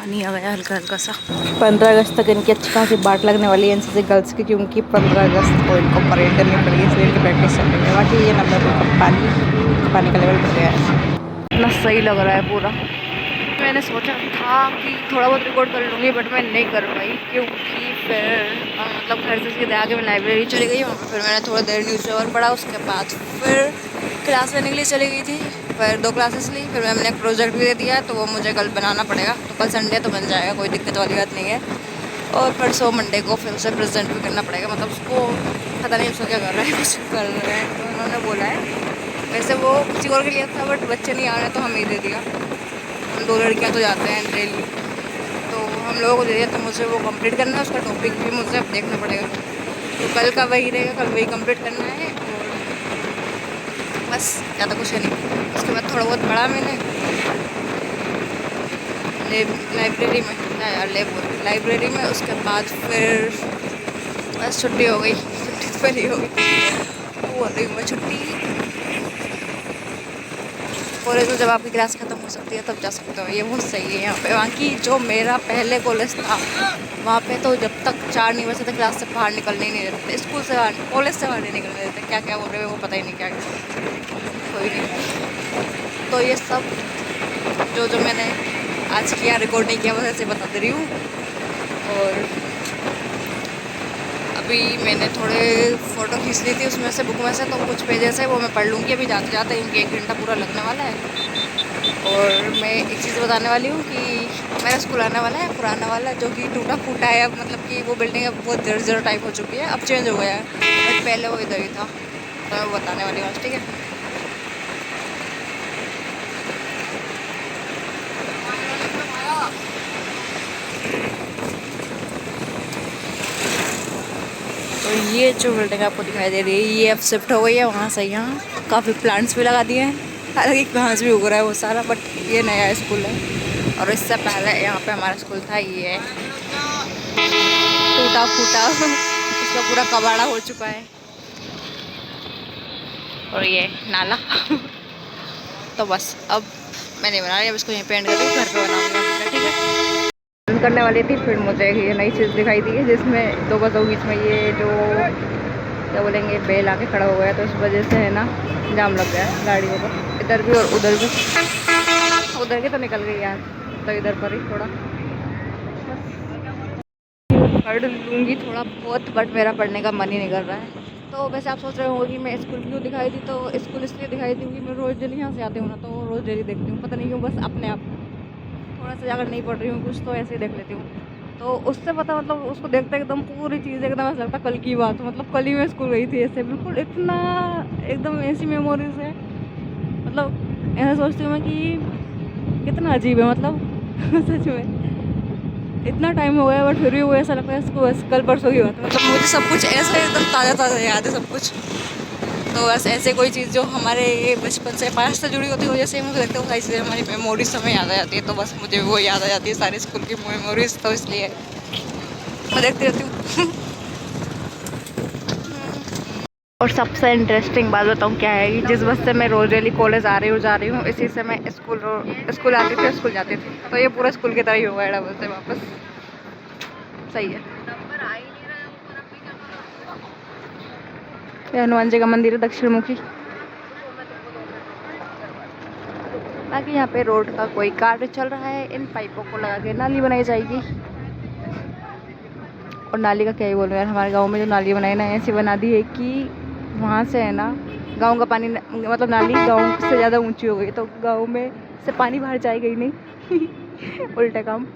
पानी आ गया हल्का हल्का सा। 15 अगस्त तक इनकी अच्छी खासी बाट लगने वाली है एनसीसी गर्ल्स की, क्योंकि 15 अगस्त को इनको परेड करनी पड़ेगी, इसलिए इनकी प्रैक्टिस चल रही है। बाकी ये 90 का पानी का लेवल बढ़ गया है, इतना सही लग रहा है पूरा। मैंने सोचा था कि थोड़ा बहुत रिकॉर्ड कर लूँगी, बट मैं नहीं कर पाई, क्योंकि फिर मतलब घर से सीधे आगे मैं लाइब्रेरी चली गई। वहाँ पर फिर मैंने थोड़ा देर न्यूज़पेपर पढ़ा, उसके बाद फिर क्लास लेने के लिए चली गई थी। फिर 2 क्लासेस ली, फिर मैंने एक प्रोजेक्ट भी दे दिया, तो वो मुझे कल बनाना पड़ेगा। तो कल संडे तो बन जाएगा, कोई दिक्कत वाली बात नहीं है। और परसों मंडे को फिर उसे प्रेजेंट भी करना पड़ेगा, मतलब उसको पता नहीं उसको क्या कर रहा है, कुछ कर रहा है, तो उन्होंने बोला है। वैसे वो किसी और के लिए था, बट बच्चे नहीं आ रहे तो हमें ही दे दिया। हम 2 लड़कियाँ तो जाते हैं डेली, तो हम लोगों को दे दिया, तो मुझे वो कंप्लीट करना है। उसका टॉपिक भी मुझे अब देखना पड़ेगा, तो कल का वही रहेगा, कल वही कंप्लीट करना है। और बस ज़्यादा कुछ है नहीं। उसके बाद थोड़ा बहुत पढ़ा मैंने लाइब्रेरी में, क्या यार लाइब्रेरी में। उसके बाद फिर बस छुट्टी हो गई, छुट्टी तो पहले हो गई, वो हो रही मैं छुट्टी। कॉलेज में जब आपकी क्लास ख़त्म हो सकती है तब जा सकते हो, ये बहुत सही है यहाँ पे। वहाँ की जो मेरा पहले कॉलेज था, वहाँ पे तो जब तक 4 नहीं बजे तक क्लास से बाहर निकलने ही नहीं देते, स्कूल से बाहर, कॉलेज से बाहर नहीं निकलने देते। क्या क्या बोल रहे हैं वो पता ही नहीं, क्या कोई नहीं। तो ये सब जो मैंने आज किया, रिकॉर्ड नहीं किया, बस ऐसे बता दे रही हूँ। और अभी मैंने थोड़े फ़ोटो खींच ली थी उसमें से, बुक में से, तो कुछ पेजेस है वो मैं पढ़ लूँगी अभी जाते जाते, इनके 1 घंटा पूरा लगने वाला है। और मैं एक चीज़ बताने वाली हूँ कि मेरा स्कूल आने वाला है, पुराना वाला, जो कि टूटा फूटा है अब, मतलब कि वो बिल्डिंग अब बहुत जर्जर टाइप हो चुकी है, अब चेंज हो गया है, बट पहले वो इधर ही था। तो मैं बताने वाली हूँ, ठीक है। तो ये जो बिल्डिंग आपको दिखाई दे रही है, ये अब शिफ्ट हो गई है वहाँ से यहाँ। काफ़ी प्लांट्स भी लगा दिए हैं, हालांकि घास भी उग रहा है वो सारा, बट ये नया स्कूल है। और इससे पहले यहाँ पे हमारा स्कूल था, ये टूटा फूटा उसका पूरा कबाड़ा हो चुका है। और ये नाला तो बस अब मैं नहीं बना रही, अब इसको यहीं पेंट करके घर पे बनाऊंगा, ठीक है। बंद करने वाली थी, फिर मुझे ये नई चीज़ दिखाई दी है, जिसमें 2 बसों के बीच में ये जो क्या बोलेंगे, बेल आके खड़ा हो गया, तो इस वजह से है ना जाम लग गया है गाड़ियों का, इधर भी और उधर भी। उधर की तो निकल गई यार, तो इधर पर ही थोड़ा पढ़ लूँगी थोड़ा बहुत, बट मेरा पढ़ने का मन ही नहीं कर रहा है। तो वैसे आप सोच रहे होंगे कि मैं स्कूल क्यों दिखाई दी, तो स्कूल इसलिए दिखाई दी क्योंकि मैं रोज़ डेली यहाँ से आती हूँ ना, तो रोज़ डेली देखती हूँ, पता नहीं क्यों, बस अपने आप थोड़ा सा अगर नहीं पढ़ रही हूँ कुछ, तो ऐसे ही देख लेती हूँ। तो उससे पता, मतलब उसको देखते एकदम पूरी चीज़ एकदम ऐसा लगता कल की बात हो, मतलब कल ही मैं स्कूल गई थी, ऐसे बिल्कुल इतना एकदम ऐसी मेमोरीज है, मतलब ऐसा सोचती हूँ मैं कि कितना अजीब है, मतलब सच में इतना टाइम हो गया, बट फिर भी वो ऐसा लगता है इसको बस कल परसों की बात है, मतलब मुझे सब कुछ ऐसा एकदम ताज़ा ताज़ा याद है सब कुछ। तो बस ऐसे कोई चीज़ जो हमारे बचपन से पास से जुड़ी होती है, जैसे मुझे लगता है ऐसे हमारी मेमोरीज हमें याद आ जाती है, तो बस मुझे वो याद आ जाती है सारी स्कूल की मेमोरीज, तो इसलिए मैं देखती रहती हूँ। और सबसे इंटरेस्टिंग बात बताऊँ क्या है, कि जिस बस से मैं रोज डेली कॉलेज आ रही हूँ, इसी से मैं स्कूल आती थी, स्कूल जाती थी, तो ये पूरा स्कूल की तरह ही होगा एडा बस से वापस, सही है। ये हनुमान जी का मंदिर है, दक्षिण मुखी। बाकी यहाँ पे रोड का कोई कार्य चल रहा है, इन पाइपों को लगा के नाली बनाई जाएगी। और नाली का क्या ही बोलूँ यार, हमारे गांव में जो नाली बनाई ना, ऐसी बना दी है कि वहाँ से है ना गांव का पानी मतलब नाली गांव से ज़्यादा ऊंची हो गई, तो गांव में से पानी बाहर जाएगा ही नहीं। उल्टा काम।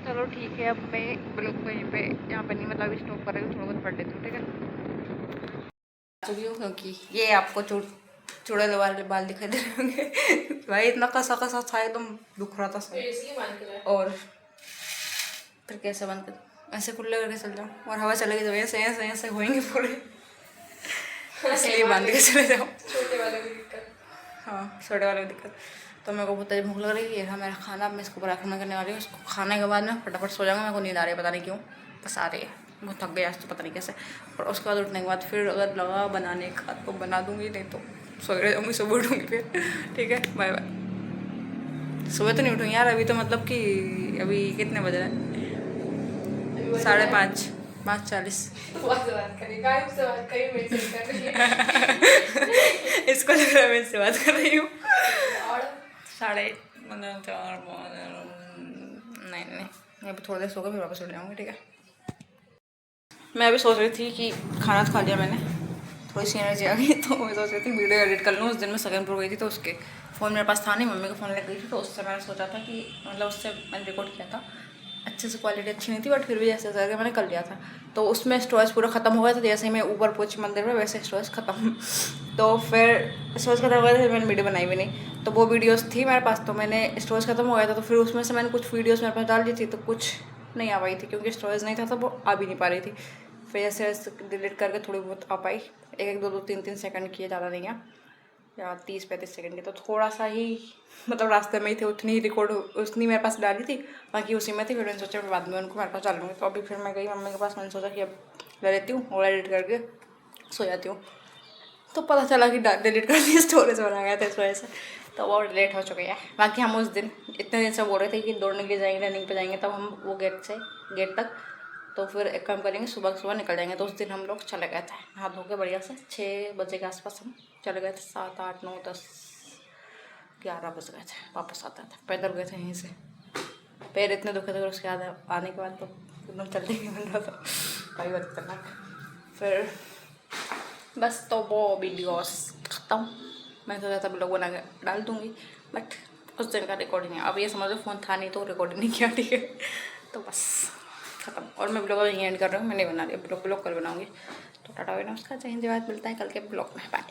चलो ठीक है, अब मैं ब्लॉग को यहीं पे यहाँ पे नहीं, मतलब स्टॉप कर रही हूँ, थोड़ा बहुत पढ़ लेती हूँ, ठीक है। चुकी हूँ क्योंकि ये आपको चुड़ैल वाले बाल दिखाई दे रहे होंगे। भाई इतना कसा कसा था, एकदम दुख रहा था सब। और फिर कैसे बंद कर, ऐसे खुले करके चल जाऊँ, और हवा चलेगी तो ऐसे ऐसे ऐसे होएंगे पूरे, इसलिए बांध के चले जाओ। छोटे वाले की दिक्कत, हाँ छोटे वाले की दिक्कत। तो मेरे को बहुत तेज भूख लग रही है, मेरा खाना मैं इसको प्रार्थना करने वाली हूँ, इसको खाने के बाद मैं फटाफट सो जाऊँगा। मेरे को नींद आ रही है, पता नहीं क्यों, बस आ रही है, बहुत थक गया आज तो, पता नहीं कैसे। और उसके बाद उठने के बाद फिर अगर लगा बनाने का तो बना दूँगी, नहीं तो सो रह जाऊँगी, सुबह उठूँगी फिर। ठीक है, बाय बाय। सुबह तो नहीं उठूँगी यार, अभी तो मतलब कि अभी कितने बज रहे हैं, 5:30, 5:40। इसको लग रहा है मैं इससे बात कर रही हूँ। 4:30 नहीं नहीं, मैं अभी थोड़ी देर सो कर फिर वापस उठ जाऊँगी, ठीक है। मैं अभी सोच रही थी कि खाना खा लिया मैंने, थोड़ी सी एनर्जी आ गई, तो मैं सोच रही थी वीडियो एडिट कर लूँ। उस दिन मैं सगनपुर गई थी तो उसके फ़ोन मेरे पास था नहीं, मम्मी का फ़ोन लग गई थी, तो उससे मैंने सोचा था कि मतलब उससे मैंने रिकॉर्ड किया था। अच्छे से क्वालिटी अच्छी नहीं थी, बट फिर भी जैसे करके मैंने कर लिया था। तो उसमें स्टोरेज पूरा ख़त्म हो गया था, जैसे ही मैं ऊपर पहुंची मंदिर में वैसे स्टोरेज ख़त्म। तो फिर स्टोरेज ख़त्म हो गया था, फिर मैंने वीडियो बनाई भी नहीं। तो वो वीडियोज़ थी मेरे पास, तो मैंने स्टोरेज ख़त्म हो गया था, तो फिर उसमें से मैंने कुछ वीडियोज़ मेरे पास डाल दी थी, तो कुछ नहीं आ पाई थी क्योंकि स्टोरेज नहीं था, तो वो आ भी नहीं पा रही थी। फिर जैसे डिलीट करके थोड़ी बहुत आ पाई, 1 2 3 सेकंड की, ज़्यादा नहीं है, या 30 35 सेकंड की। तो थोड़ा सा ही मतलब रास्ते में ही थे, उतनी ही रिकॉर्ड उतनी मेरे पास डाली थी, बाकी उसी में थी। फिर मैंने सोचा मैं बाद में उनको मेरे पास डाल लूँगी। तो अभी फिर मैं गई मम्मी के पास, मैंने सोचा कि अब ले लेती हूँ और एडिट करके सो जाती हूँ। तो पता चला कि डिलीट कर दी, स्टोरेज बना गया था इस वजह से, तो वो डिलीट हो चुके हैं। बाकी हम उस दिन इतने दिन से बोल रहे थे कि दौड़ने के लिए जाएंगे, रनिंग पे जाएंगे, तब हम वो गेट तक, तो फिर एक काम करेंगे, सुबह सुबह निकल जाएंगे। तो उस दिन हम लोग चले गए थे नहा धो के बढ़िया से, 6 बजे के आसपास हम चले गए थे, 7 8 9 10 11 बज गए थे, वापस आते थे, पैदल गए थे यहीं से। पैर इतने दुखे थे, फिर उसके बाद आने के बाद तो एकदम चलते ही बन रहा था, भाई बहुत खतरनाक। फिर बस तो वो वीडियोस ख़त्म। मैं सोचा था ब्लॉग बना के डाल दूँगी, बट उस दिन का रिकॉर्डिंग है। अब ये समझ लो फ़ोन था नहीं तो रिकॉर्डिंग नहीं किया, ठीक है। तो बस ख़त्म। और मैं ब्लॉग यहीं एंड कर रही हूँ, मैं नहीं बना रही ब्लॉग कल बनाऊँगी। तो टाटा नमस्कार, जय हिंद, जय भारत, मिलता है कल के ब्लॉग में, बाय।